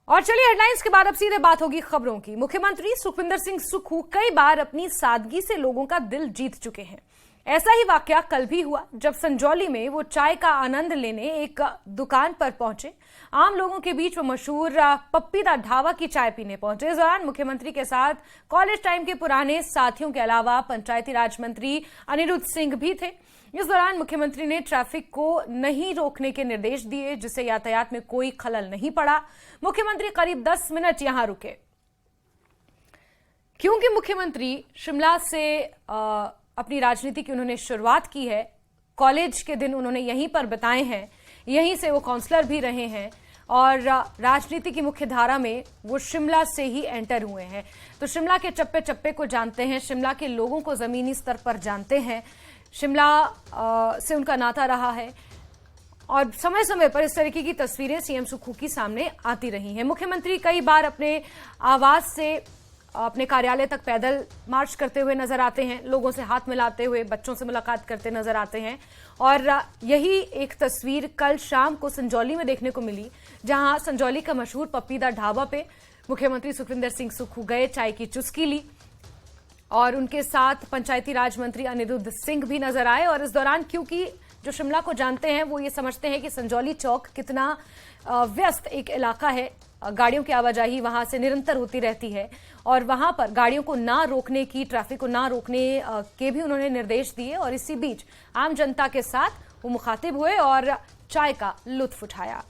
और चलिए हेडलाइंस के बाद अब सीधे बात होगी खबरों की। मुख्यमंत्री सुखविंदर सिंह सुक्खू कई बार अपनी सादगी से लोगों का दिल जीत चुके हैं। ऐसा ही वाकया कल भी हुआ जब संजौली में वो चाय का आनंद लेने एक दुकान पर पहुंचे। आम लोगों के बीच वो मशहूर पप्पीदा ढाबा की चाय पीने पहुंचे। इस दौरान मुख्यमंत्री के साथ कॉलेज टाइम के पुराने साथियों के अलावा पंचायती राज मंत्री अनिरुद्ध सिंह भी थे। इस दौरान मुख्यमंत्री ने ट्रैफिक को नहीं रोकने के निर्देश दिए, जिससे यातायात में कोई खलल नहीं पड़ा। मुख्यमंत्री करीब 10 मिनट यहां रुके, क्योंकि मुख्यमंत्री शिमला से अपनी राजनीति की उन्होंने शुरुआत की है। कॉलेज के दिन उन्होंने यहीं पर बिताए हैं, यहीं से वो काउंसलर भी रहे हैं और राजनीति की मुख्य धारा में वो शिमला से ही एंटर हुए हैं। तो शिमला के चप्पे चप्पे को जानते हैं, शिमला के लोगों को जमीनी स्तर पर जानते हैं। शिमला से उनका नाता रहा है और समय समय पर इस तरीके की तस्वीरें सीएम सुक्खू की सामने आती रही हैं। मुख्यमंत्री कई बार अपने आवास से अपने कार्यालय तक पैदल मार्च करते हुए नजर आते हैं, लोगों से हाथ मिलाते हुए, बच्चों से मुलाकात करते नजर आते हैं। और यही एक तस्वीर कल शाम को संजौली में देखने को मिली, जहां संजौली का मशहूर पप्पीदा ढाबा पे मुख्यमंत्री सुखविंदर सिंह सुक्खू गए, चाय की चुस्की ली और उनके साथ पंचायती राज मंत्री अनिरुद्ध सिंह भी नजर आए। और इस दौरान, क्योंकि जो शिमला को जानते हैं वो ये समझते हैं कि संजौली चौक कितना व्यस्त एक इलाका है, गाड़ियों की आवाजाही वहां से निरंतर होती रहती है और वहां पर गाड़ियों को ना रोकने की, ट्रैफिक को ना रोकने के भी उन्होंने निर्देश दिए। और इसी बीच आम जनता के साथ वो मुखातिब हुए और चाय का लुत्फ उठाया।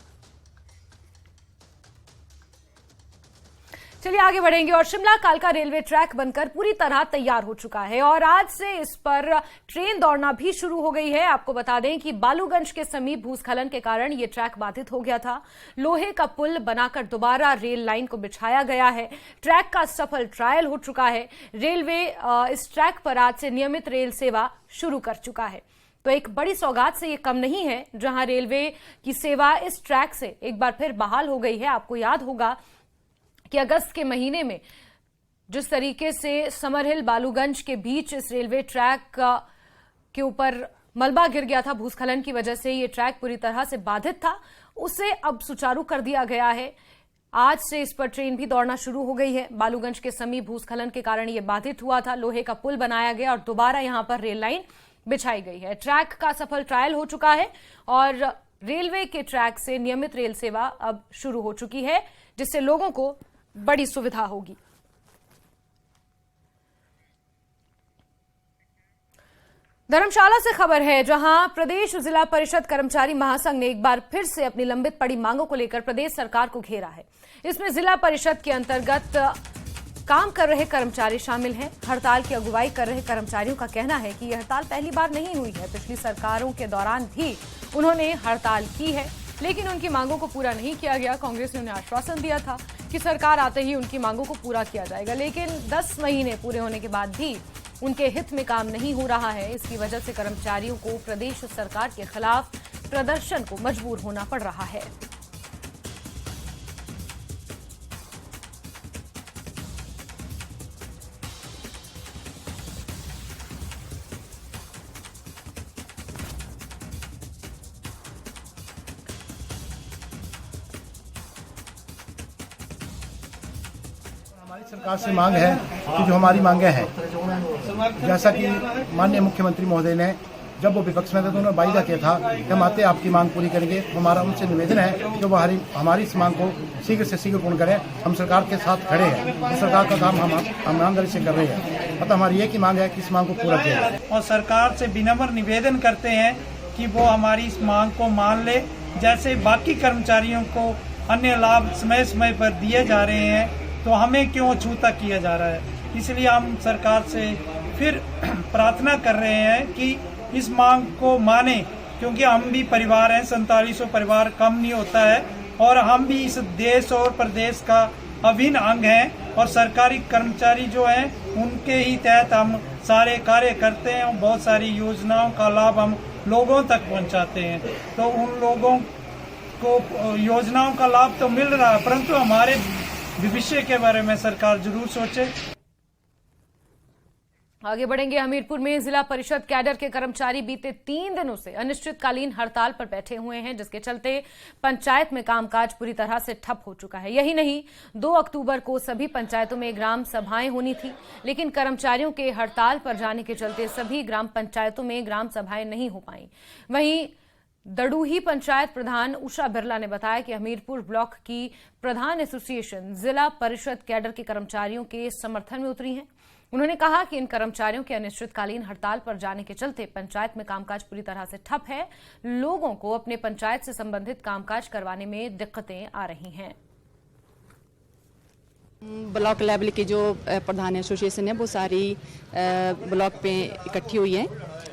चलिए आगे बढ़ेंगे। और शिमला कालका रेलवे ट्रैक बनकर पूरी तरह तैयार हो चुका है और आज से इस पर ट्रेन दौड़ना भी शुरू हो गई है। आपको बता दें कि बालूगंज के समीप भूस्खलन के कारण यह ट्रैक बाधित हो गया था। लोहे का पुल बनाकर दोबारा रेल लाइन को बिछाया गया है। ट्रैक का सफल ट्रायल हो चुका है। रेलवे इस ट्रैक पर आज से नियमित रेल सेवा शुरू कर चुका है। तो एक बड़ी सौगात से ये कम नहीं है, जहां रेलवे की सेवा इस ट्रैक से एक बार फिर बहाल हो गई है। आपको याद होगा कि अगस्त के महीने में जिस तरीके से समरहिल बालूगंज के बीच इस रेलवे ट्रैक के ऊपर मलबा गिर गया था भूस्खलन की वजह से, ये ट्रैक पूरी तरह से बाधित था, उसे अब सुचारू कर दिया गया है। आज से इस पर ट्रेन भी दौड़ना शुरू हो गई है। बालूगंज के समीप भूस्खलन के कारण ये बाधित हुआ था, लोहे का पुल बनाया गया और दोबारा यहां पर रेल लाइन बिछाई गई है। ट्रैक का सफल ट्रायल हो चुका है और रेलवे के ट्रैक से नियमित रेल सेवा अब शुरू हो चुकी है, जिससे लोगों को बड़ी सुविधा होगी। धर्मशाला से खबर है, जहां प्रदेश जिला परिषद कर्मचारी महासंघ ने एक बार फिर से अपनी लंबित पड़ी मांगों को लेकर प्रदेश सरकार को घेरा है। इसमें जिला परिषद के अंतर्गत काम कर रहे कर्मचारी शामिल हैं। हड़ताल की अगुवाई कर रहे कर्मचारियों का कहना है कि यह हड़ताल पहली बार नहीं हुई है। पिछली सरकारों के दौरान भी उन्होंने हड़ताल की है, लेकिन उनकी मांगों को पूरा नहीं किया गया। कांग्रेस ने उन्हें आश्वासन दिया था कि सरकार आते ही उनकी मांगों को पूरा किया जाएगा, लेकिन 10 महीने पूरे होने के बाद भी उनके हित में काम नहीं हो रहा है। इसकी वजह से कर्मचारियों को प्रदेश सरकार के खिलाफ प्रदर्शन को मजबूर होना पड़ रहा है। हमारी सरकार से मांग है कि जो हमारी मांगें हैं, जैसा कि माननीय मुख्यमंत्री महोदय ने जब वो विपक्ष में थे तो उन्होंने वायदा किया था कि हम आते आपकी मांग पूरी करेंगे। हमारा उनसे निवेदन है कि वो हमारी इस मांग को शीघ्र से शीघ्र पूर्ण करें। हम सरकार के साथ खड़े हैं और सरकार का काम हम ईमानदारी से कर रहे हैं। अतः हमारी एक ही मांग है कि इस मांग को पूरा किया जाए और सरकार से विनम्र निवेदन करते हैं कि वो हमारी इस मांग को मान ले। जैसे बाकी कर्मचारियों को अन्य लाभ समय समय पर दिए जा रहे हैं, तो हमें क्यों अछूता किया जा रहा है। इसलिए हम सरकार से फिर प्रार्थना कर रहे हैं कि इस मांग को माने, क्योंकि हम भी परिवार हैं, 4700 परिवार कम नहीं होता है और हम भी इस देश और प्रदेश का अभिन्न अंग हैं और सरकारी कर्मचारी जो हैं उनके ही तहत हम सारे कार्य करते हैं और बहुत सारी योजनाओं का लाभ हम लोगों तक पहुंचाते हैं। तो उन लोगों को योजनाओं का लाभ तो मिल रहा है, परंतु हमारे भविष्य के बारे में सरकार जरूर सोचे। आगे बढ़ेंगे। हमीरपुर में जिला परिषद कैडर के कर्मचारी बीते 3 दिनों से अनिश्चितकालीन हड़ताल पर बैठे हुए हैं, जिसके चलते पंचायत में कामकाज पूरी तरह से ठप हो चुका है। यही नहीं, 2 अक्टूबर को सभी पंचायतों में ग्राम सभाएं होनी थी, लेकिन कर्मचारियों के हड़ताल पर जाने के चलते सभी ग्राम पंचायतों में ग्राम सभाएं नहीं हो पाई। वहीं दड़ूही पंचायत प्रधान उषा बिरला ने बताया कि हमीरपुर ब्लॉक की प्रधान एसोसिएशन जिला परिषद कैडर के कर्मचारियों के समर्थन में उतरी है। उन्होंने कहा कि इन कर्मचारियों के अनिश्चितकालीन हड़ताल पर जाने के चलते पंचायत में कामकाज पूरी तरह से ठप है। लोगों को अपने पंचायत से संबंधित कामकाज करवाने में दिक्कतें आ रही हैं। ब्लॉक लेवल की जो प्रधान एसोसिएशन है वो सारी ब्लॉक पे इकट्ठी हुई है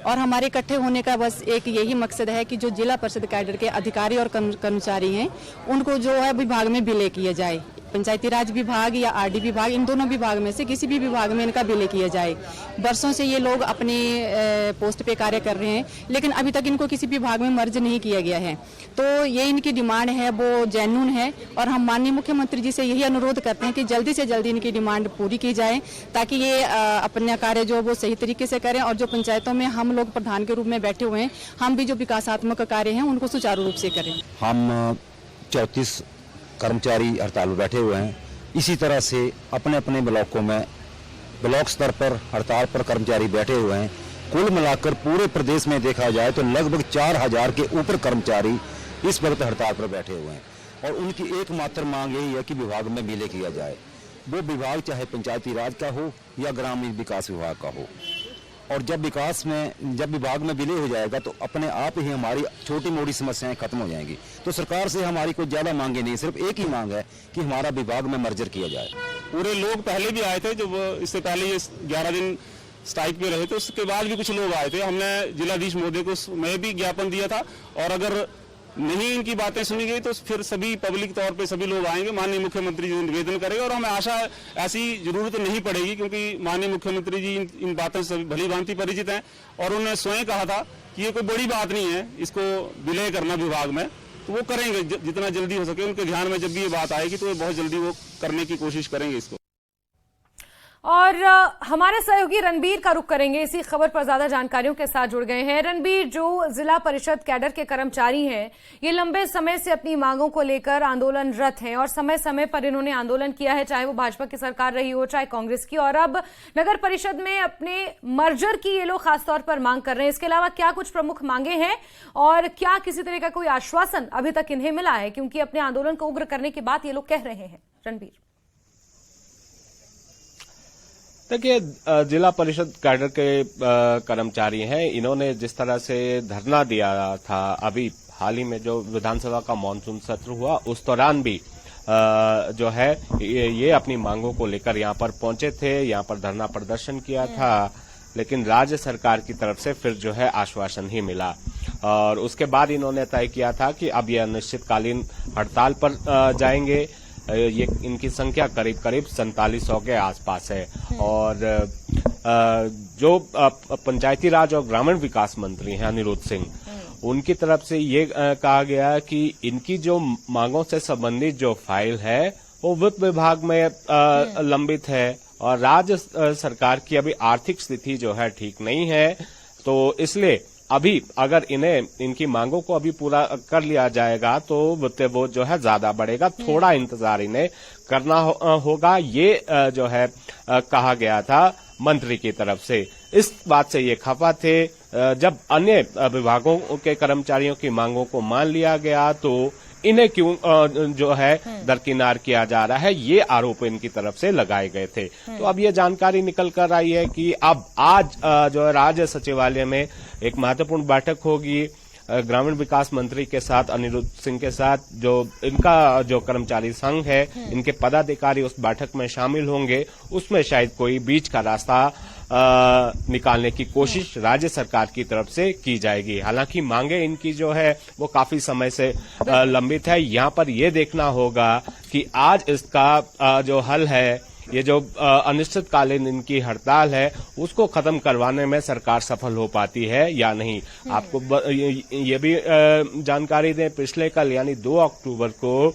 और हमारे इकट्ठे होने का बस एक यही मकसद है कि जो जिला परिषद कैडर के अधिकारी और कर्मचारी हैं उनको जो है विभाग में विलय किया जाए। पंचायती राज विभाग या आरडी विभाग, इन दोनों विभाग में से किसी भी विभाग में इनका विलय किया जाए। वर्षों से ये लोग अपने पोस्ट पे कार्य कर रहे हैं, लेकिन अभी तक इनको किसी विभाग में मर्ज नहीं किया गया है। तो ये इनकी डिमांड है, वो जेन्युइन है और हम माननीय मुख्यमंत्री जी से यही अनुरोध करते हैं कि जल्दी से जल्दी इनकी डिमांड पूरी की जाए, ताकि ये अपना कार्य जो वो सही तरीके से करें और जो पंचायतों में हम लोग प्रधान के रूप में बैठे हुए हैं, हम भी जो विकासात्मक कार्य हैं उनको सुचारू रूप से करें। हम 34 कर्मचारी हड़ताल पर बैठे हुए हैं। इसी तरह से अपने अपने ब्लॉकों में ब्लॉक स्तर पर हड़ताल पर कर्मचारी बैठे हुए हैं। कुल मिलाकर पूरे प्रदेश में देखा जाए तो लगभग 4000 के ऊपर कर्मचारी इस वक्त हड़ताल पर बैठे हुए हैं और उनकी एकमात्र मांग यही है कि विभाग में विलय किया जाए। वो विभाग चाहे पंचायती राज का हो या ग्रामीण विकास विभाग का हो। और जब विभाग में विलय हो जाएगा तो अपने आप ही हमारी छोटी मोटी समस्याएं खत्म हो जाएंगी। तो सरकार से हमारी कोई ज्यादा मांगे नहीं, सिर्फ एक ही मांग है कि हमारा विभाग में मर्जर किया जाए। पूरे लोग पहले भी आए थे, जब इससे पहले ये 11 दिन स्ट्राइक पे रहे थे, उसके बाद भी कुछ लोग आए थे। हमने जिलाधीश महोदय को मैं भी ज्ञापन दिया था और अगर नहीं इनकी बातें सुनी गई तो फिर सभी पब्लिक तौर पे सभी लोग आएंगे, माननीय मुख्यमंत्री जी निवेदन करेंगे और हमें आशा ऐसी जरूरत नहीं पड़ेगी, क्योंकि माननीय मुख्यमंत्री जी इन बातों से भली भांति परिचित हैं और उन्होंने स्वयं कहा था कि ये कोई बड़ी बात नहीं है इसको विलय करना विभाग में, तो वो करेंगे जितना जल्दी हो सके। उनके ध्यान में जब भी ये बात आएगी तो वो बहुत जल्दी वो करने की कोशिश करेंगे इसको। और हमारे सहयोगी रणबीर का रुख करेंगे, इसी खबर पर ज्यादा जानकारियों के साथ जुड़ गए हैं। रणबीर, जो जिला परिषद कैडर के कर्मचारी हैं, ये लंबे समय से अपनी मांगों को लेकर आंदोलनरत हैं और समय समय पर इन्होंने आंदोलन किया है, चाहे वो भाजपा की सरकार रही हो चाहे कांग्रेस की, और अब नगर परिषद में अपने मर्जर की ये लोग खासतौर पर मांग कर रहे हैं। इसके अलावा क्या कुछ प्रमुख मांगे हैं और क्या किसी तरह का कोई आश्वासन अभी तक इन्हें मिला है, क्योंकि अपने आंदोलन को उग्र करने की बात ये लोग कह रहे हैं? रणबीर, देखिए, जिला परिषद कैडर के कर्मचारी हैं, इन्होंने जिस तरह से धरना दिया था अभी हाल ही में जो विधानसभा का मानसून सत्र हुआ उस दौरान भी जो है ये अपनी मांगों को लेकर यहां पर पहुंचे थे, यहां पर धरना प्रदर्शन किया था, लेकिन राज्य सरकार की तरफ से फिर जो है आश्वासन ही मिला और उसके बाद इन्होंने तय किया था कि अब ये अनिश्चितकालीन हड़ताल पर जाएंगे। ये इनकी संख्या करीब 4700 के आसपास है और जो पंचायती राज और ग्रामीण विकास मंत्री हैं अनिरुद्ध सिंह, उनकी तरफ से ये कहा गया कि इनकी जो मांगों से संबंधित जो फाइल है वो वित्त विभाग में लंबित है और राज्य सरकार की अभी आर्थिक स्थिति जो है ठीक नहीं है, तो इसलिए अभी अगर इनकी मांगों को अभी पूरा कर लिया जाएगा तो वित्त बोझ जो है ज्यादा बढ़ेगा, थोड़ा इंतजार इन्हें करना होगा, ये जो है कहा गया था मंत्री की तरफ से। इस बात से ये खफा थे, जब अन्य विभागों के कर्मचारियों की मांगों को मान लिया गया तो इन्हें क्यों जो है दरकिनार किया जा रहा है, ये आरोप इनकी तरफ से लगाए गए थे। तो अब ये जानकारी निकल कर आई है कि अब आज जो है राज्य सचिवालय में एक महत्वपूर्ण बैठक होगी ग्रामीण विकास मंत्री के साथ, अनिरुद्ध सिंह के साथ, जो इनका जो कर्मचारी संघ है, इनके पदाधिकारी उस बैठक में शामिल होंगे। उसमें शायद कोई बीच का रास्ता निकालने की कोशिश राज्य सरकार की तरफ से की जाएगी। हालांकि मांगे इनकी जो है वो काफी समय से लंबित है। यहाँ पर ये देखना होगा कि आज इसका जो हल है, ये जो अनिश्चितकालीन इनकी हड़ताल है, उसको खत्म करवाने में सरकार सफल हो पाती है या नहीं। आपको ये भी जानकारी दें, पिछले कल यानी 2 अक्टूबर को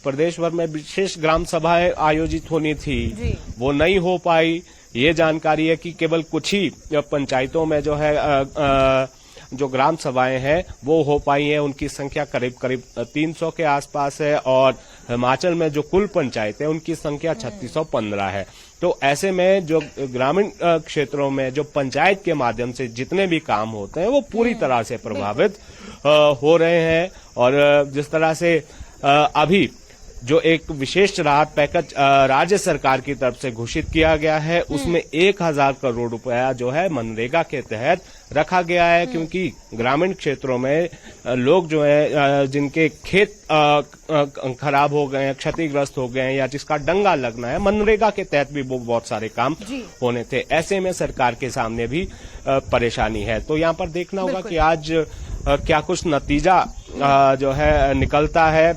प्रदेश भर में विशेष ग्राम सभाएं आयोजित होनी थी, वो नहीं हो पाई। ये जानकारी है कि केवल कुछ ही पंचायतों में जो है जो ग्राम सभाएं हैं वो हो पाई हैं। उनकी संख्या करीब करीब 300 के आसपास है और हिमाचल में जो कुल पंचायत है उनकी संख्या 3615 है। तो ऐसे में जो ग्रामीण क्षेत्रों में जो पंचायत के माध्यम से जितने भी काम होते हैं वो पूरी तरह से प्रभावित हो रहे हैं। और जिस तरह से अभी जो एक विशेष राहत पैकेज राज्य सरकार की तरफ से घोषित किया गया है उसमें 1000 करोड़ रुपया जो है मनरेगा के तहत रखा गया है, क्योंकि ग्रामीण क्षेत्रों में लोग जो है जिनके खेत खराब हो गए हैं, क्षतिग्रस्त हो गए हैं या जिसका डंगा लगना है, मनरेगा के तहत भी वो बहुत सारे काम होने थे। ऐसे में सरकार के सामने भी परेशानी है। तो यहाँ पर देखना होगा कि आज क्या कुछ नतीजा जो है निकलता है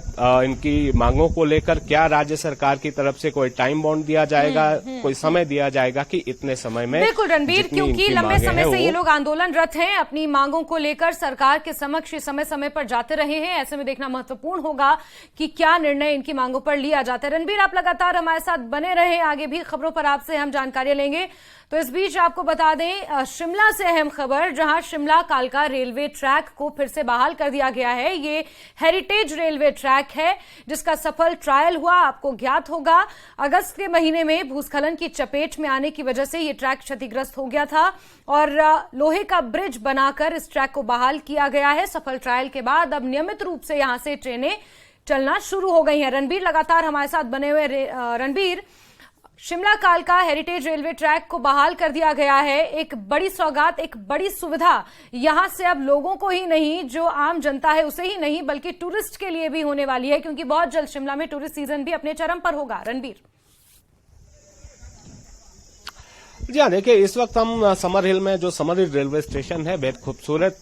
इनकी मांगों को लेकर। क्या राज्य सरकार की तरफ से कोई टाइम बाउंड दिया जाएगा, कोई समय दिया जाएगा कि इतने समय में। बिल्कुल रणबीर, क्योंकि लंबे समय से ये लोग आंदोलनरत हैं, अपनी मांगों को लेकर सरकार के समक्ष समय समय पर जाते रहे हैं। ऐसे में देखना महत्वपूर्ण होगा कि क्या निर्णय इनकी मांगों पर लिया जाता है। रणबीर, आप लगातार हमारे साथ बने रहे, आगे भी खबरों पर आपसे हम जानकारियां लेंगे। तो इस बीच आपको बता दें शिमला से अहम खबर, जहां शिमला कालका रेलवे ट्रैक को फिर से बहाल कर दिया गया है। ये हेरिटेज रेलवे ट्रैक है जिसका सफल ट्रायल हुआ। आपको ज्ञात होगा अगस्त के महीने में भूस्खलन की चपेट में आने की वजह से ये ट्रैक क्षतिग्रस्त हो गया था और लोहे का ब्रिज बनाकर इस ट्रैक को बहाल किया गया है। सफल ट्रायल के बाद अब नियमित रूप से यहां से ट्रेनें चलना शुरू हो गई हैं। रणबीर लगातार हमारे साथ बने हुए। रणबीर, शिमला कालका हेरिटेज रेलवे ट्रैक को बहाल कर दिया गया है। एक बड़ी सौगात, एक बड़ी सुविधा यहां से अब लोगों को ही नहीं, जो आम जनता है उसे ही नहीं, बल्कि टूरिस्ट के लिए भी होने वाली है, क्योंकि बहुत जल्द शिमला में टूरिस्ट सीजन भी अपने चरम पर होगा। रणबीर जी हाँ, देखिए इस वक्त हम समर हिल में जो समर हिल रेलवे स्टेशन है, बेहद खूबसूरत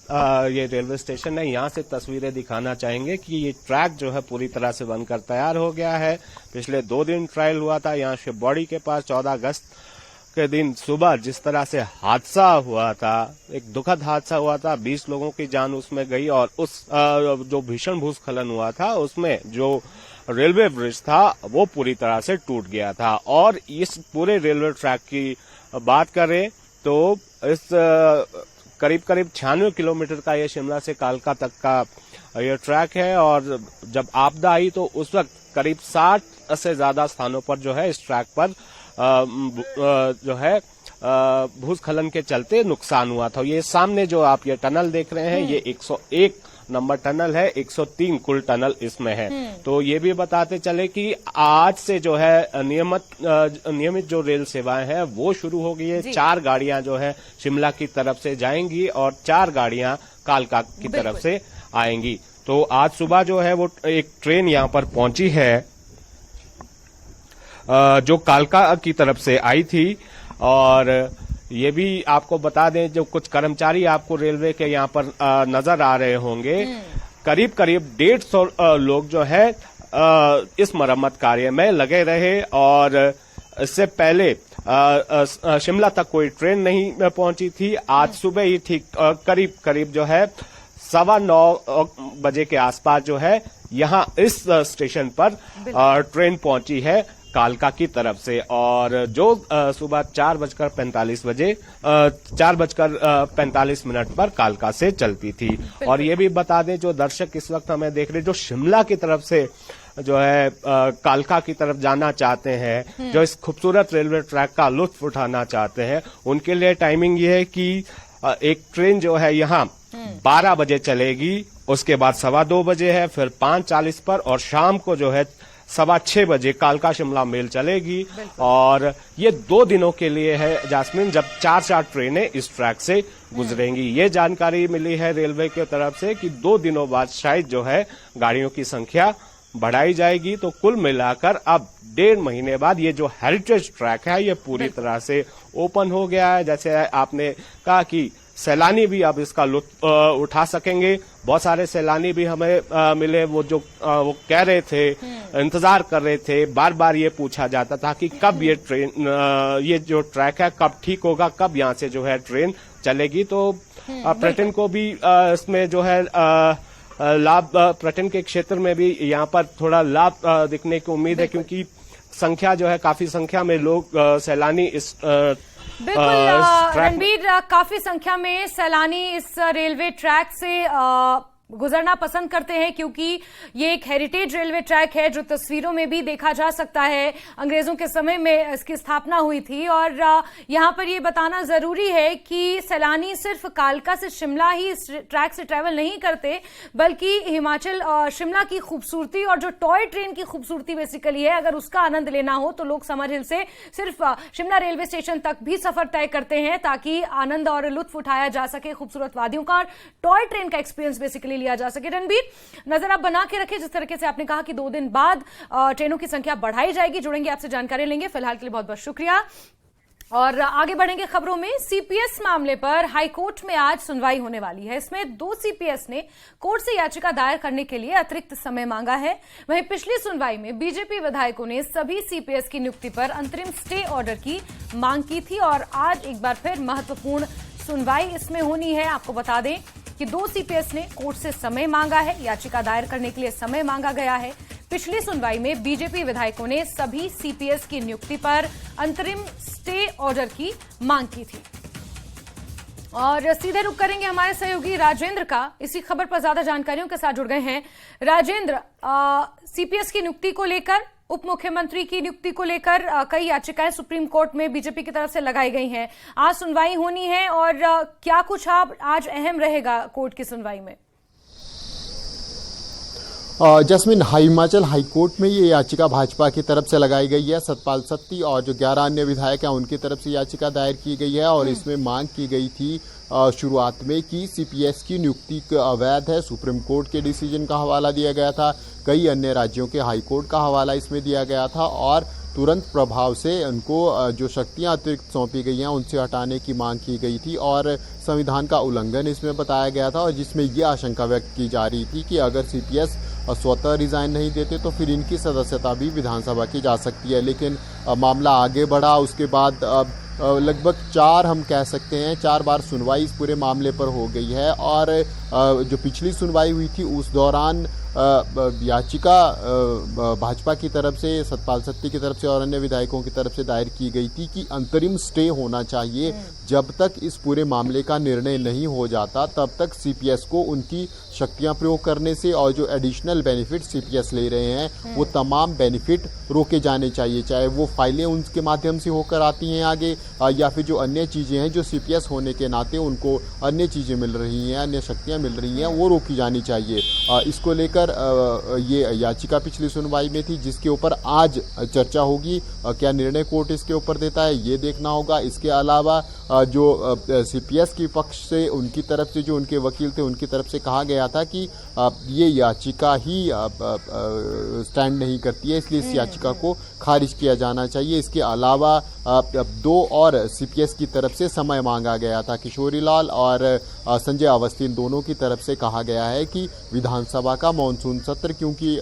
ये रेलवे स्टेशन है। यहाँ से तस्वीरें दिखाना चाहेंगे कि ये ट्रैक जो है पूरी तरह से बनकर तैयार हो गया है। पिछले 2 दिन ट्रायल हुआ था यहाँ शिव बॉडी के पास। 14 अगस्त के दिन सुबह जिस तरह से हादसा हुआ था, एक दुखद हादसा हुआ था, 20 लोगों की जान उसमें गई और उस जो भीषण भूस्खलन हुआ था उसमें जो रेलवे ब्रिज था वो पूरी तरह से टूट गया था। और इस पूरे रेलवे ट्रैक की बात करें तो इस करीब करीब 96 किलोमीटर का ये शिमला से कालका तक का ये ट्रैक है। और जब आपदा आई तो उस वक्त करीब 60 से ज्यादा स्थानों पर जो है इस ट्रैक पर जो है भूस्खलन के चलते नुकसान हुआ था। ये सामने जो आप ये टनल देख रहे हैं ये 101 नंबर टनल है, 103 कुल टनल इसमें है। तो ये भी बताते चले कि आज से जो है नियमित जो रेल सेवाएं हैं वो शुरू हो गई है। 4 गाड़ियां जो है शिमला की तरफ से जाएंगी और 4 गाड़ियां कालका की तरफ से आएंगी। तो आज सुबह जो है वो एक ट्रेन यहां पर पहुंची है जो कालका की तरफ से आई थी। और ये भी आपको बता दें जो कुछ कर्मचारी आपको रेलवे के यहाँ पर नजर आ रहे होंगे, करीब करीब 150 लोग जो है इस मरम्मत कार्य में लगे रहे। और इससे पहले शिमला तक कोई ट्रेन नहीं पहुंची थी। आज सुबह ही ठीक करीब करीब जो है 9:15 बजे के आसपास जो है यहाँ इस स्टेशन पर ट्रेन पहुंची है कालका की तरफ से। और जो सुबह 4:45 बजे 4:45 पर कालका से चलती थी। और ये भी बता दें जो दर्शक इस वक्त हमें देख रहे जो शिमला की तरफ से जो है कालका की तरफ जाना चाहते हैं, जो इस खूबसूरत रेलवे ट्रैक का लुत्फ उठाना चाहते हैं, उनके लिए टाइमिंग ये है कि एक ट्रेन जो है यहाँ 12 बजे चलेगी, उसके बाद 2:15 बजे है, फिर 5:40 पर और शाम को जो है 6:15 बजे कालका शिमला मेल चलेगी। और ये 2 दिनों के लिए है जास्मिन, जब 4 ट्रेनें इस ट्रैक से गुजरेंगी। ये जानकारी मिली है रेलवे की तरफ से कि 2 दिनों बाद शायद जो है गाड़ियों की संख्या बढ़ाई जाएगी। तो कुल मिलाकर अब 1.5 महीने बाद ये जो हेरिटेज ट्रैक है ये पूरी तरह से ओपन हो गया है। जैसे आपने कहा कि सैलानी भी अब इसका लुत्फ उठा सकेंगे। बहुत सारे सैलानी भी हमें मिले, वो वो कह रहे थे, इंतजार कर रहे थे, बार बार ये पूछा जाता था कि कब ये ट्रेन ये जो ट्रैक है कब ठीक होगा, कब यहाँ से जो है ट्रेन चलेगी। तो पर्यटन को भी इसमें जो है लाभ, पर्यटन के क्षेत्र में भी यहाँ पर थोड़ा लाभ दिखने की उम्मीद है, क्योंकि संख्या जो है, काफी संख्या में लोग सैलानी इस बिल्कुल रणबीर, काफी संख्या में सैलानी इस रेलवे ट्रैक से गुजरना पसंद करते हैं, क्योंकि ये एक हेरिटेज रेलवे ट्रैक है जो तस्वीरों में भी देखा जा सकता है। अंग्रेजों के समय में इसकी स्थापना हुई थी। और यहां पर ये बताना जरूरी है कि सैलानी सिर्फ कालका से शिमला ही इस ट्रैक से ट्रैवल नहीं करते, बल्कि हिमाचल शिमला की खूबसूरती और जो टॉय ट्रेन की खूबसूरती बेसिकली है, अगर उसका आनंद लेना हो तो लोग समर हिल से सिर्फ शिमला रेलवे स्टेशन तक भी सफर तय करते हैं, ताकि आनंद और लुत्फ उठाया जा सके खूबसूरत वादियों का और टॉय ट्रेन का एक्सपीरियंस बेसिकली लिया जा सके। रणबीर, नजर आप बना के रखें, जिस तरीके से आपने कहा कि 2 दिन बाद ट्रेनों की संख्या बढ़ाई जाएगी। जुड़ेंगे आपसे, जानकारी लेंगे। फिलहाल के लिए बहुत बहुत शुक्रिया। और आगे बढ़ेंगे खबरों में। सीपीएस मामले पर हाईकोर्ट में आज सुनवाई होने वाली है। इसमें 2 सीपीएस ने कोर्ट से याचिका दायर करने के लिए अतिरिक्त समय मांगा है। वहीं पिछली सुनवाई में बीजेपी विधायकों ने सभी सीपीएस की नियुक्ति पर अंतरिम स्टे ऑर्डर की मांग की थी और आज एक बार फिर महत्वपूर्ण सुनवाई इसमें होनी है। आपको बता दें कि 2 सीपीएस ने कोर्ट से समय मांगा है, याचिका दायर करने के लिए समय मांगा गया है। पिछली सुनवाई में बीजेपी विधायकों ने सभी सीपीएस की नियुक्ति पर अंतरिम स्टे ऑर्डर की मांग की थी। और सीधे रुख करेंगे हमारे सहयोगी राजेंद्र का, इसी खबर पर ज्यादा जानकारियों के साथ जुड़ गए हैं। राजेंद्र, सीपीएस की नियुक्ति को लेकर, उप मुख्यमंत्री की नियुक्ति को लेकर कई याचिकाएं सुप्रीम कोर्ट में बीजेपी की तरफ से लगाई गई हैं। आज सुनवाई होनी है और क्या कुछ आज अहम रहेगा कोर्ट की सुनवाई में? जैस्मिन, हिमाचल हाईकोर्ट में ये याचिका भाजपा की तरफ से लगाई गई है। सतपाल सत्ती और जो 11 अन्य विधायक हैं उनकी तरफ से याचिका दायर की गई है और इसमें मांग की गई थी शुरुआत में कि सीपीएस की नियुक्ति अवैध है। सुप्रीम कोर्ट के डिसीजन का हवाला दिया गया था, कई अन्य राज्यों के हाईकोर्ट का हवाला इसमें दिया गया था और तुरंत प्रभाव से उनको जो शक्तियां अतिरिक्त सौंपी गई हैं उनसे हटाने की मांग की गई थी और संविधान का उल्लंघन इसमें बताया गया था। और जिसमें यह आशंका व्यक्त की जा रही थी कि अगर सीपीएस स्वतः रिजाइन नहीं देते तो फिर इनकी सदस्यता भी विधानसभा की जा सकती है। लेकिन मामला आगे बढ़ा, उसके बाद लगभग 4 हम कह सकते हैं 4 बार सुनवाई इस पूरे मामले पर हो गई है। और जो पिछली सुनवाई हुई थी उस दौरान याचिका भाजपा की तरफ से, सतपाल सत्ती की तरफ से और अन्य विधायकों की तरफ से दायर की गई थी कि अंतरिम स्टे होना चाहिए। जब तक इस पूरे मामले का निर्णय नहीं हो जाता तब तक सीपीएस को उनकी शक्तियां प्रयोग करने से और जो एडिशनल बेनिफिट सीपीएस ले रहे हैं वो तमाम बेनिफिट रोके जाने चाहिए, चाहे वो फाइलें उनके माध्यम से होकर आती हैं आगे या फिर जो अन्य चीज़ें हैं जो सीपीएस होने के नाते उनको अन्य चीज़ें मिल रही हैं, अन्य शक्तियां मिल रही हैं, वो रोकी जानी चाहिए। इसको लेकर ये याचिका पिछली सुनवाई में थी जिसके ऊपर आज चर्चा होगी। क्या निर्णय कोर्ट इसके ऊपर देता है ये देखना होगा। इसके अलावा जो सीपीएस के पक्ष से उनकी तरफ से जो उनके वकील थे उनकी तरफ से कहा गया था कि ये याचिका ही स्टैंड नहीं करती है, इसलिए इस याचिका को खारिज किया जाना चाहिए। इसके अलावा 2 और सीपीएस की तरफ से समय मांगा गया था। किशोरी लाल और संजय अवस्थी दोनों की तरफ से कहा गया है कि विधानसभा का मॉनसून सत्र क्योंकि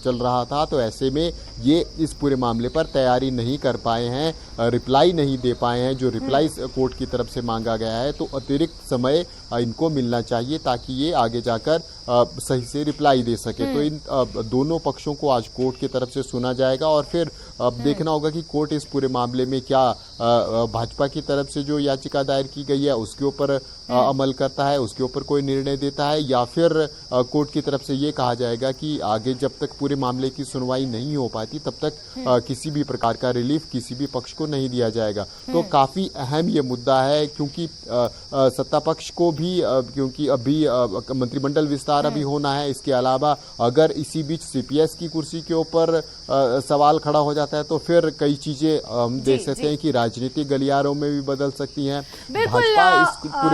चल रहा था तो ऐसे में ये इस पूरे मामले पर तैयारी नहीं कर पाए हैं, रिप्लाई नहीं दे पाए हैं। जो रिप्लाई कोर्ट की तरफ से मांगा गया है तो अतिरिक्त समय इनको मिलना चाहिए ताकि ये आगे जाकर सही से रिप्लाई दे सके। तो इन दोनों पक्षों को आज कोर्ट की तरफ से सुना जाएगा और फिर अब देखना होगा कि कोर्ट इस पूरे मामले में क्या भाजपा की तरफ से जो याचिका दायर की गई है उसके ऊपर अमल करता है, उसके ऊपर कोई निर्णय देता है, या फिर कोर्ट की तरफ से ये कहा जाएगा कि आगे जब तक पूरे मामले की सुनवाई नहीं हो पाती तब तक किसी भी प्रकार का रिलीफ किसी भी पक्ष को नहीं दिया जाएगा। तो काफी अहम ये मुद्दा है क्योंकि सत्ता पक्ष को भी क्योंकि अभी मंत्रिमंडल विस्तार अभी होना है। इसके अलावा अगर इसी बीच सीपीएस की कुर्सी के ऊपर सवाल खड़ा हो जाता है तो फिर कई चीजें हम देख सकते हैं कि राजनीतिक गलियारों में भी बदल सकती हैं। बिल्कुल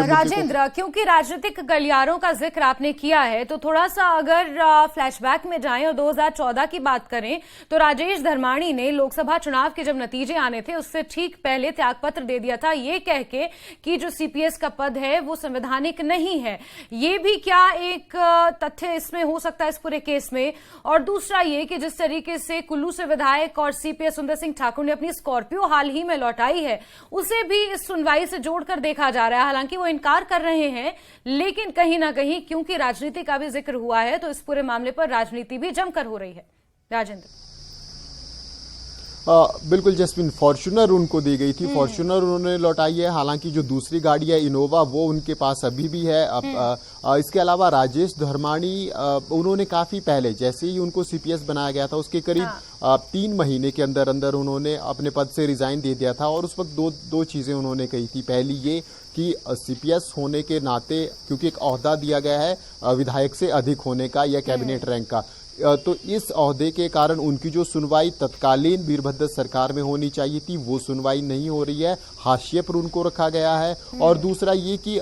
राजेंद्र, क्योंकि राजनीतिक गलियारों का जिक्र आपने किया है तो थोड़ा सा अगर फ्लैशबैक में जाएं और 2014 की बात करें तो राजेश धर्माणी ने लोकसभा चुनाव के जब नतीजे आने थे उससे ठीक पहले त्यागपत्र दे दिया था ये कह के कि जो सीपीएस का पद है वो संवैधानिक नहीं है। ये भी क्या एक तथ्य इसमें हो सकता है इस पूरे केस में? और दूसरा ये कि जिस तरीके से कुल्लू से विधायक और सीपीएस सुंदर सिंह ठाकुर ने अपनी स्कॉर्पियो हाल ही में लौटाई है उसे भी इस सुनवाई से जोड़कर देखा जा रहा है। हालांकि वो इनकार कर रहे हैं लेकिन कहीं ना कहीं क्योंकि राजनीति का भी जिक्र हुआ है तो इस पूरे मामले पर राजनीति भी जमकर हो रही है। राजेंद्र, बिल्कुल जस्मिन, फॉर्च्यूनर उनको दी गई थी, फॉर्च्यूनर उन्होंने लौटाई है। हालांकि जो दूसरी गाड़ी है इनोवा वो उनके पास अभी भी है। इसके अलावा राजेश धर्माणी उन्होंने काफी पहले, जैसे ही उनको सीपीएस बनाया गया था उसके करीब 3 महीने के अंदर अंदर उन्होंने अपने पद से रिजाइन दे दिया था। और उस वक्त दो चीजें उन्होंने कही थी। पहली ये कि सीपीएस होने के नाते, क्योंकि एक ओहदा दिया गया है विधायक से अधिक होने का या कैबिनेट रैंक का, तो इस ओहदे के कारण उनकी जो सुनवाई तत्कालीन वीरभद्र सरकार में होनी चाहिए थी वो सुनवाई नहीं हो रही है, हाशिए पर उनको रखा गया है। और दूसरा ये कि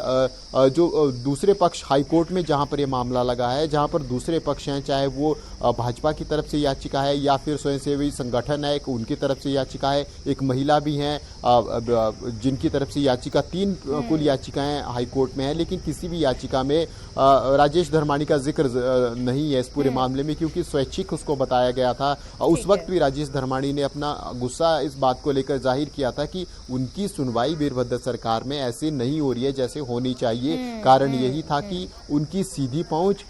जो दूसरे पक्ष हाईकोर्ट में जहां पर ये मामला लगा है, जहां पर दूसरे पक्ष हैं, चाहे वो भाजपा की तरफ से याचिका है या फिर स्वयंसेवी संगठन है उनकी तरफ से याचिका है, एक महिला भी हैं जिनकी तरफ से याचिका, 3 कुल याचिकाएं हाईकोर्ट में है, लेकिन किसी भी याचिका में राजेश धर्माणी का जिक्र नहीं है इस पूरे मामले में, क्योंकि स्वैच्छिक उसको बताया गया था। उस वक्त भी राजेश धर्माणी ने अपना गुस्सा इस बात को लेकर जाहिर किया था कि उनकी सुनवाई वीरभद्र सरकार में ऐसे नहीं हो रही है जैसे होनी चाहिए। कारण यही था कि उनकी सीधी पहुंच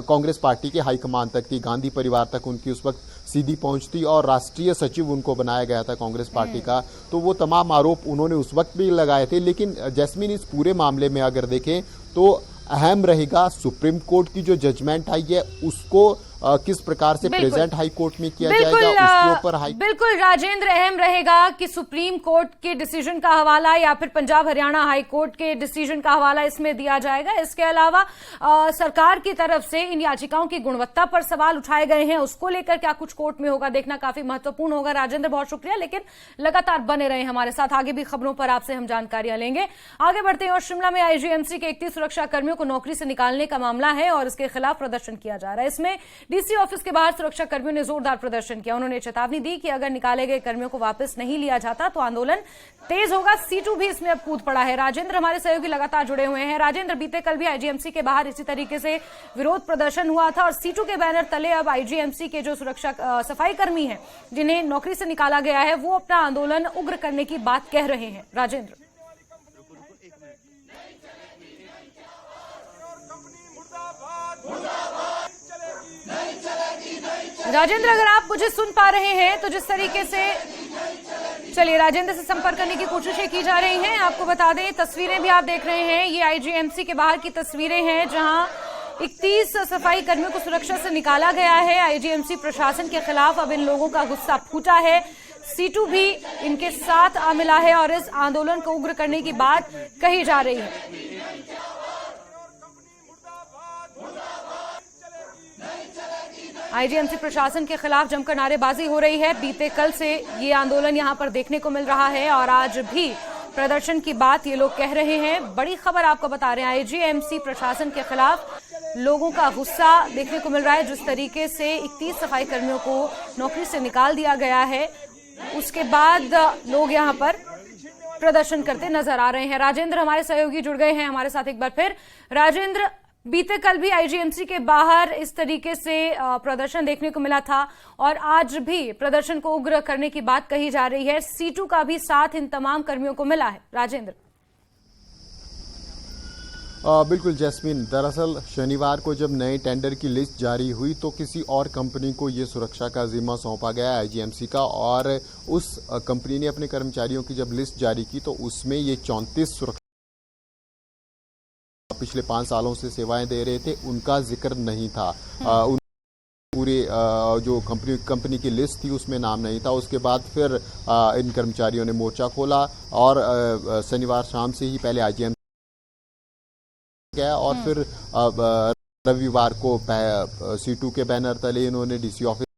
कांग्रेस पार्टी के हाईकमान तक थी, गांधी परिवार तक उनकी उस वक्त सीधी पहुंच थी और राष्ट्रीय सचिव उनको बनाया गया था कांग्रेस पार्टी का। तो वो तमाम आरोप उन्होंने उस वक्त भी लगाए थे। लेकिन जैस्मिन, इस पूरे मामले में अगर देखें तो अहम रहेगा सुप्रीम कोर्ट की जो जजमेंट आई है उसको किस प्रकार से प्रेजेंट हाई कोर्ट में किया जाएगा, उसके ऊपर बिल्कुल राजेंद्र, अहम रहेगा कि सुप्रीम कोर्ट के डिसीजन का हवाला या फिर पंजाब हरियाणा हाई कोर्ट के डिसीजन का हवाला इसमें दिया जाएगा। इसके अलावा सरकार की तरफ से इन याचिकाओं की गुणवत्ता पर सवाल उठाए गए हैं, उसको लेकर क्या कुछ कोर्ट में होगा देखना काफी महत्वपूर्ण होगा। राजेंद्र, बहुत शुक्रिया, लेकिन लगातार बने रहे हमारे साथ, आगे भी खबरों पर आपसे हम जानकारियां लेंगे। आगे बढ़ते हैं और शिमला में आईजीएमसी के 31 सुरक्षा कर्मियों को नौकरी से निकालने का मामला है और इसके खिलाफ प्रदर्शन किया जा रहा है। इसमें डीसी ऑफिस के बाहर सुरक्षा कर्मियों ने जोरदार प्रदर्शन किया। उन्होंने चेतावनी दी कि अगर निकाले गए कर्मियों को वापस नहीं लिया जाता तो आंदोलन तेज होगा। सीटू भी इसमें अब कूद पड़ा है। राजेंद्र हमारे सहयोगी लगातार जुड़े हुए हैं। राजेंद्र, बीते कल भी आईजीएमसी के बाहर इसी तरीके से विरोध प्रदर्शन हुआ था और सीटू के बैनर तले अब आईजीएमसी के जो सुरक्षा सफाई कर्मी हैं जिन्हें नौकरी से निकाला गया है वो अपना आंदोलन उग्र करने की बात कह रहे हैं। राजेंद्र, राजेंद्र, अगर आप मुझे सुन पा रहे हैं तो जिस तरीके से, चलिए राजेंद्र से संपर्क करने की कोशिशें की जा रही हैं। आपको बता दें, तस्वीरें भी आप देख रहे हैं, ये आईजीएमसी के बाहर की तस्वीरें हैं जहां 31 सफाई कर्मियों को सुरक्षा से निकाला गया है। आईजीएमसी प्रशासन के खिलाफ अब इन लोगों का गुस्सा फूटा है। सीटू भी इनके साथ आ मिला है और इस आंदोलन को उग्र करने की बात कही जा रही है। आईजीएमसी प्रशासन के खिलाफ जमकर नारेबाजी हो रही है। बीते कल से ये आंदोलन यहां पर देखने को मिल रहा है और आज भी प्रदर्शन की बात ये लोग कह रहे हैं। बड़ी खबर आपको बता रहे हैं, आईजीएमसी प्रशासन के खिलाफ लोगों का गुस्सा देखने को मिल रहा है। जिस तरीके से 31 सफाई कर्मियों को नौकरी से निकाल दिया गया है उसके बाद लोग यहां पर प्रदर्शन करते नजर आ रहे हैं। राजेंद्र हमारे सहयोगी जुड़ गए हैं हमारे साथ एक बार फिर। राजेंद्र, बीते कल भी आईजीएमसी के बाहर इस तरीके से प्रदर्शन देखने को मिला था और आज भी प्रदर्शन को उग्र करने की बात कही जा रही है। सीटू का भी साथ इन तमाम कर्मियों को मिला है। राजेंद्र, बिल्कुल जैस्मिन, दरअसल शनिवार को जब नए टेंडर की लिस्ट जारी हुई तो किसी और कंपनी को ये सुरक्षा का जिम्मा सौंपा गया आईजीएमसी का, और उस कंपनी ने अपने कर्मचारियों की जब लिस्ट जारी की तो उसमें ये 34 सुरक्षा पिछले 5 सालों से सेवाएं दे रहे थे उनका जिक्र नहीं था। पूरे जो कंपनी की लिस्ट थी उसमें नाम नहीं था। उसके बाद फिर इन कर्मचारियों ने मोर्चा खोला और शनिवार शाम से ही पहले आईजीएमसी गया और फिर रविवार को सीटू के बैनर तले इन्होंने डीसी ऑफिस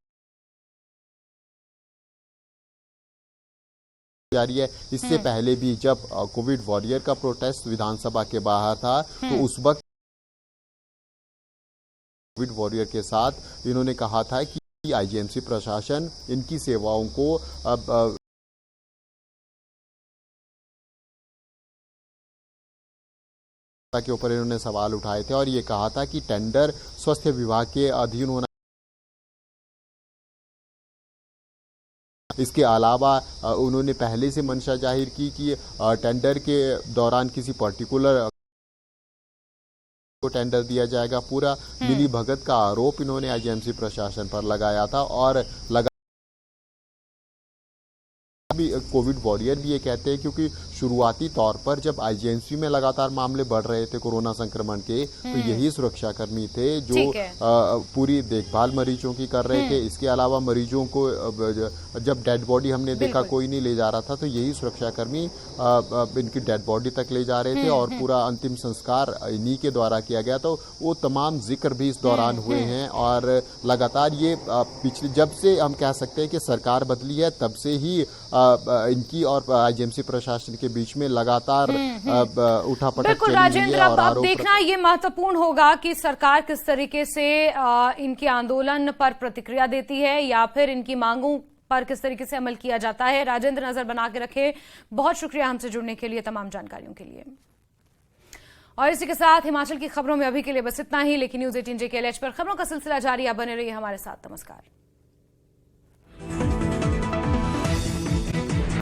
जारी है। इससे पहले भी जब कोविड वॉरियर का प्रोटेस्ट विधानसभा के बाहर था तो उस वक्त कोविड वॉरियर के साथ इन्होंने कहा था कि आईजीएमसी प्रशासन इनकी सेवाओं को के ऊपर इन्होंने सवाल उठाए थे और ये कहा था कि टेंडर स्वास्थ्य विभाग के अधीन होना। इसके अलावा उन्होंने पहले से मंशा जाहिर की कि टेंडर के दौरान किसी पर्टिकुलर को टेंडर दिया जाएगा। पूरा मिली भगत का आरोप इन्होंने आईजीएमसी प्रशासन पर लगाया था और कोविड वॉरियर भी ये कहते हैं, क्योंकि शुरुआती तौर पर जब आईजीएमसी में लगातार मामले बढ़ रहे थे कोरोना संक्रमण के, तो यही सुरक्षाकर्मी थे जो पूरी देखभाल मरीजों की कर रहे थे। इसके अलावा मरीजों को जब डेड बॉडी हमने देखा कोई नहीं ले जा रहा था, तो यही सुरक्षाकर्मी इनकी डेड बॉडी तक ले जा रहे थे और पूरा अंतिम संस्कार इन्हीं के द्वारा किया गया। तो वो तमाम जिक्र भी इस दौरान हुए हैं और लगातार ये पिछले जब से हम कह सकते हैं कि सरकार बदली है तब से ही इनकी और आईजीएमसी प्रशासन के बीच में लगातार उठापटक बिल्कुल राजेंद्र, अब देखना ये महत्वपूर्ण होगा कि सरकार किस तरीके से इनके आंदोलन पर प्रतिक्रिया देती है या फिर इनकी मांगों पर किस तरीके से अमल किया जाता है। राजेंद्र, नजर बना के रखे। बहुत शुक्रिया हमसे जुड़ने के लिए, तमाम जानकारियों के लिए। और इसी के साथ हिमाचल की खबरों में अभी के लिए बस इतना ही, लेकिन न्यूज़ 18 JKLH पर खबरों का सिलसिला जारी। आप बने रहिए हमारे साथ। नमस्कार।